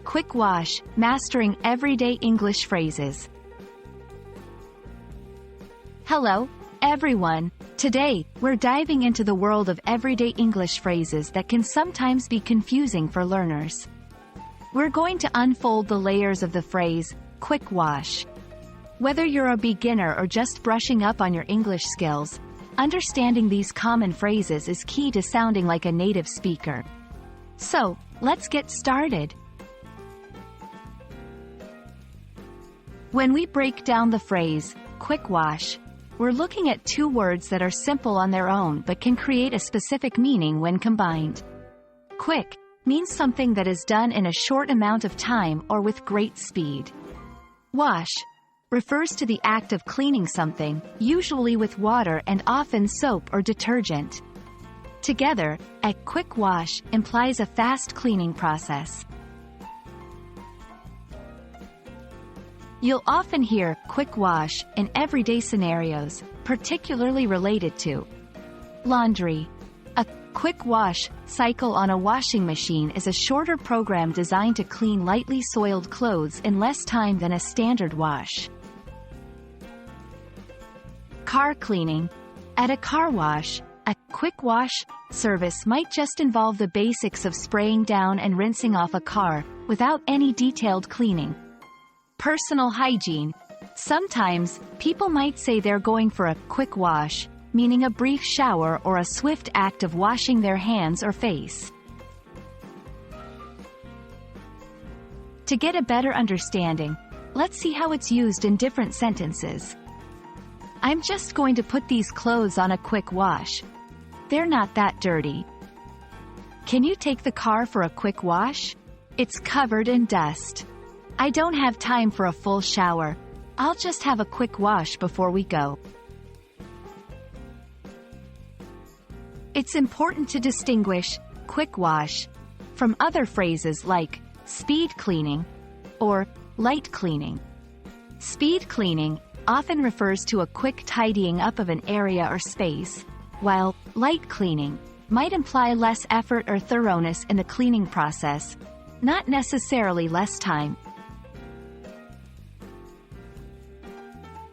Quick Wash, Mastering Everyday English Phrases. Hello, everyone. Today, we're diving into the world of everyday English phrases that can sometimes be confusing for learners. We're going to unfold the layers of the phrase, quick wash. Whether you're a beginner or just brushing up on your English skills, understanding these common phrases is key to sounding like a native speaker. So, let's get started. When we break down the phrase, quick wash, we're looking at two words that are simple on their own but can create a specific meaning when combined. Quick means something that is done in a short amount of time or with great speed. Wash refers to the act of cleaning something, usually with water and often soap or detergent. Together, a quick wash implies a fast cleaning process. You'll often hear quick wash in everyday scenarios, particularly related to laundry. A quick wash cycle on a washing machine is a shorter program designed to clean lightly soiled clothes in less time than a standard wash. Car cleaning. At a car wash, a quick wash service might just involve the basics of spraying down and rinsing off a car, without any detailed cleaning. Personal hygiene. Sometimes, people might say they're going for a quick wash, meaning a brief shower or a swift act of washing their hands or face. To get a better understanding, let's see how it's used in different sentences. I'm just going to put these clothes on a quick wash. They're not that dirty. Can you take the car for a quick wash? It's covered in dust. I don't have time for a full shower. I'll just have a quick wash before we go. It's important to distinguish quick wash from other phrases like speed cleaning or light cleaning. Speed cleaning often refers to a quick tidying up of an area or space, while light cleaning might imply less effort or thoroughness in the cleaning process, not necessarily less time.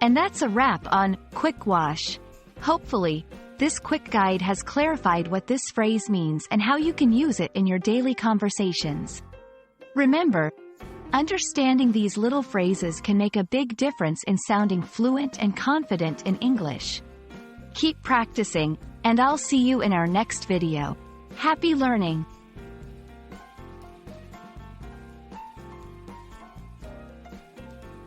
And that's a wrap on quick wash. Hopefully, this quick guide has clarified what this phrase means and how you can use it in your daily conversations. Remember, understanding these little phrases can make a big difference in sounding fluent and confident in English. Keep practicing, and I'll see you in our next video. Happy learning!